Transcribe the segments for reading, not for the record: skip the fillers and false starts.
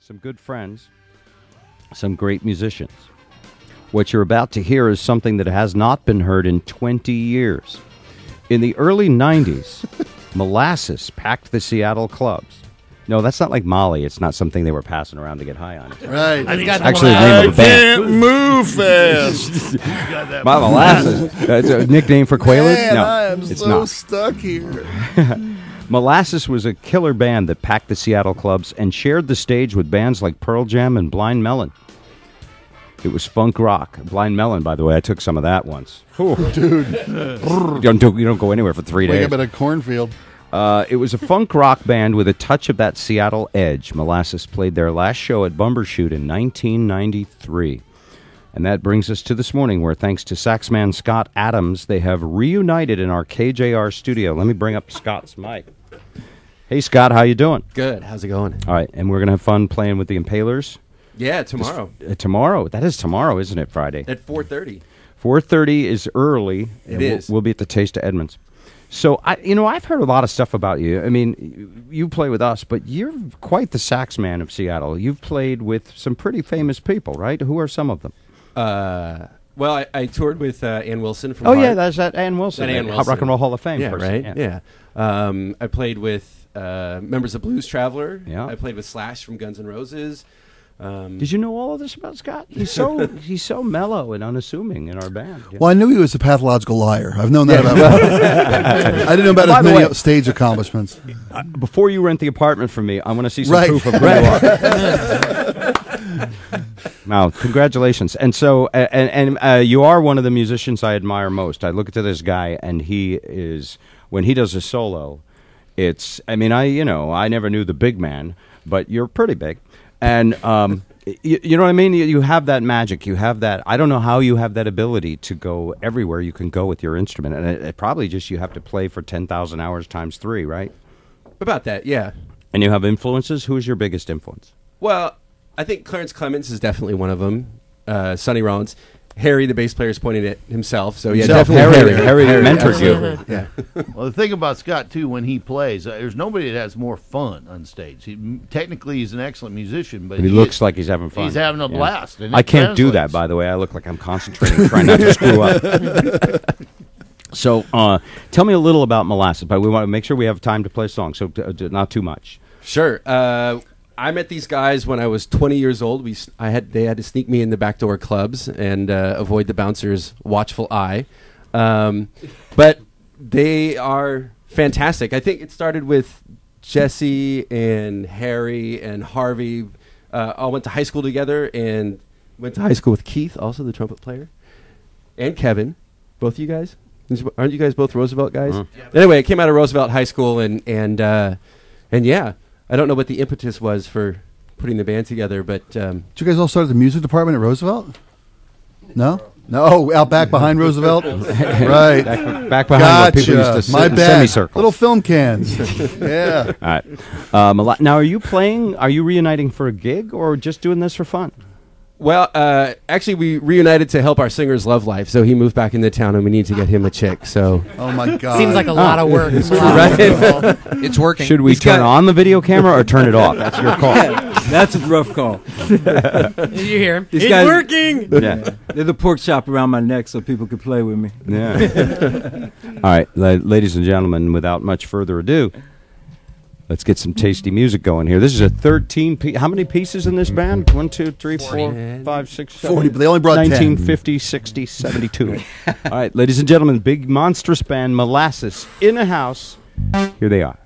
some good friends, some great musicians. What you're about to hear is something that has not been heard in 20 years. In the early 90s, Molases packed the Seattle clubs. No, that's not like Molly. It's not something they were passing around to get high on. Right. It's actually the name of the band. Can't move fast. My Molasses. That's a nickname for Quaaludes? Man, No, I am it's so not. stuck here. Molasses was a killer band that packed the Seattle clubs and shared the stage with bands like Pearl Jam and Blind Melon. It was funk rock. Blind Melon, by the way, I took some of that once. Oh, dude. You don't go anywhere for 3 days. Wake up in a cornfield. It was a funk rock band with a touch of that Seattle edge. Molasses played their last show at Bumbershoot in 1993. And that brings us to this morning, where thanks to saxman Scott Adams, they have reunited in our KJR studio. Let me bring up Scott's mic. Hey, Scott, how you doing? Good. How's it going? All right, and we're going to have fun playing with the Impalers. Yeah, tomorrow. Tomorrow. That is tomorrow, isn't it, Friday? At 4:30. 4:30 is early. It is. We'll be at the Taste of Edmonds. So, I've heard a lot of stuff about you. I mean, you play with us, but you're quite the sax man of Seattle. You've played with some pretty famous people, right? Who are some of them? Well, I toured with Ann Wilson from Oh, Heart. yeah, that's that Ann Wilson. That Ann Hot Wilson. Rock and Roll Hall of Fame Yeah, person. right? Yeah. I played with members of Blues Traveler. Yeah. I played with Slash from Guns N' Roses. Did you know all of this about Scott? He's so mellow and unassuming in our band. Yeah. Well, I knew he was a pathological liar. I've known that about him. I didn't know about By his the many way- stage accomplishments. Before you rent the apartment from me, I want to see some Right. proof of who you are. Now, congratulations. And so, you are one of the musicians I admire most. I look at this guy, and he is, when he does a solo, it's, I never knew the big man, but you're pretty big. And you know what I mean? You have that magic. You have that. I don't know how you have that ability to go everywhere you can go with your instrument. And it probably just you have to play for 10,000 hours times 3, right? About that, yeah. And you have influences. Who is your biggest influence? Well, I think Clarence Clements is definitely one of them. Sonny Rollins. Harry, the bass player, is pointing at himself. So, yeah, Himself. definitely Harry mentored absolutely. you. Yeah. Well, the thing about Scott, too, when he plays, there's nobody that has more fun on stage. Technically, he's an excellent musician, but He looks like he's having fun. he's having a Yeah. blast. And I it can't do that, translates. by the way. I look like I'm concentrating, trying not to screw up. So, tell me a little about Molasses, but we want to make sure we have time to play a song, so not too much. Sure. I met these guys when I was 20 years old. They had to sneak me in the backdoor clubs and avoid the bouncer's watchful eye. But they are fantastic. I think it started with Jesse and Harry and Harvey. All went to high school together, and went to high school with Keith, also the trumpet player, and Kevin. Both of you guys? Aren't you guys both Roosevelt guys? Anyway, I came out of Roosevelt High School, and yeah. I don't know what the impetus was for putting the band together, but Did you guys all start at the music department at Roosevelt? No? No, out back behind Roosevelt? Right. Back behind where people used to sit My in bad. semicircles. Little film cans. Yeah. All right. Now, are you reuniting for a gig, or just doing this for fun? well, actually, we reunited to help our singer's love life. So he moved back into town, and we need to get him a chick. So Oh, my God. Seems like a lot of work. It's working. Should we turn on the video camera or turn it off? That's your call. That's a rough call. Did you hear him? These It's guys- working. Yeah. There's a pork chop around my neck so people can play with me. Yeah. All right, ladies and gentlemen, without much further ado, let's get some tasty music going here. This is a 13 how many pieces in this band? 1, 2, 3, 4, 5, 6, 7. 40, but they only brought 10. 1950, 60, 72. All right, ladies and gentlemen, big monstrous band, Molasses, in a house. Here they are.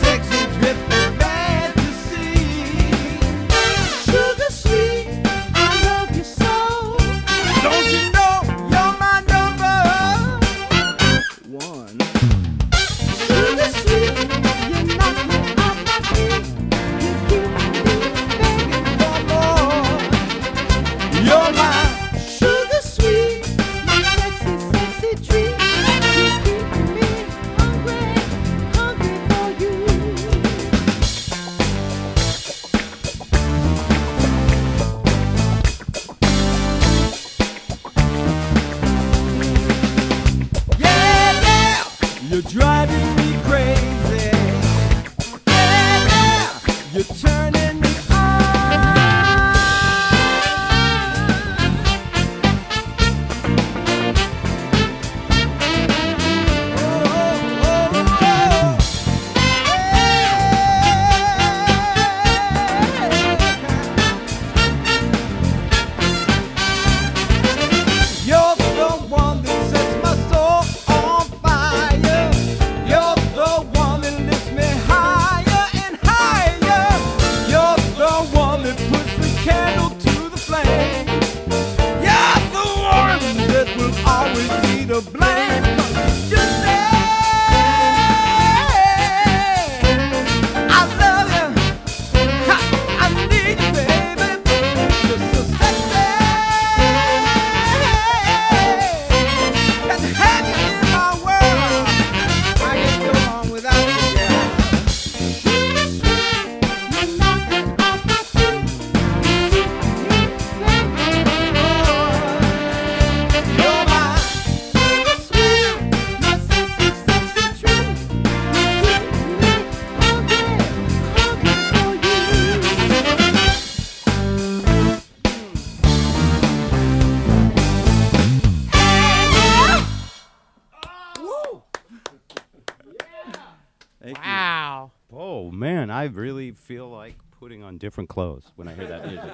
sexy dripping fantasy. Sugar sweet, I love you so. Don't you know you're my number one? Sugar sweet, you knock me off my feet. You keep me begging for more. You're my sugar sweet, my sexy, sexy treat. You keep me hungry, hungry for you. Yeah, yeah, you're driving me crazy. Yeah, yeah, you're turning me on. You're the one that sets my soul on fire. You're the one that lifts me higher and higher. You're the one that puts the candle to the flame. You're the one that will always be to blame. 'Cause you say I love you. Ha, I need you, baby. You're so sexy. Got to have you in my world. I can't go on without you, girl. Sugar sweet, you knock me off my feet. You keep me begging for more. You're my sugar sweet, my sexy, sexy treat. You keep me hungry, hungry for you. Thank you. Wow. Oh man, I really feel like putting on different clothes when I hear that music.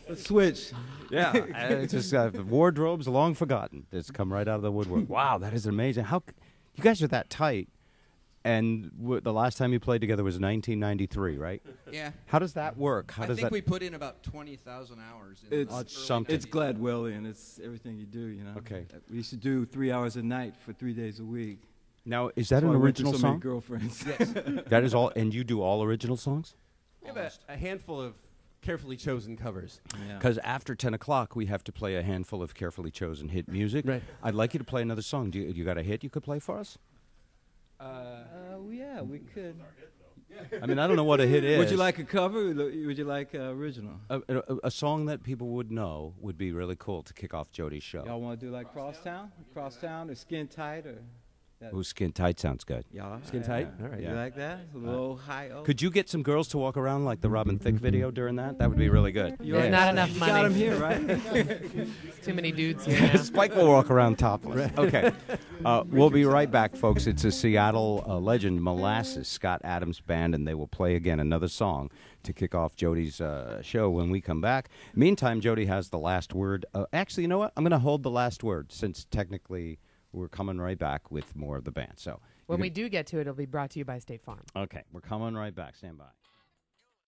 Let's switch. Yeah, it's just wardrobes long forgotten. It's come right out of the woodwork. Wow, that is amazing. You guys are that tight? And the last time you played together was 1993, right? Yeah. How does that work? How I does think that? we put in about 20,000 hours. In It's the early something. It's Gladwellian. It's everything you do, you know. Okay. We used to do 3 hours a night for 3 days a week. Now, is that That's an why I went through original so many song? girlfriends. That is all, and you do all original songs? We have a handful of carefully chosen covers. Yeah. Because after 10 o'clock, we have to play a handful of carefully chosen hit music. Right. I'd like you to play another song. Do you got a hit you could play for us? Yeah, we could. I mean, I don't know what a hit is. Would you like a cover? Or would you like original? A song that people would know would be really cool to kick off Jody's show. Y'all want to do like Crosstown? Crosstown or Skin Tight or? That? Ooh, Skin Tight sounds good. Y'all Skin Tight? All right. You Yeah. like that? A little high. Could you get some girls to walk around like the Robin Thicke video during that? That would be really good. There's not enough You money. got him here, right? Too many dudes here now. Spike will walk around topless. Okay. We'll be right back, folks. It's a Seattle legend, Molases, Scott Adams Band, and they will play again another song to kick off Jody's show when we come back. Meantime, Jody has the last word. Actually, you know what? I'm going to hold the last word since technically we're coming right back with more of the band. So When we do get to it, it'll be brought to you by State Farm. okay, we're coming right back. Stand by.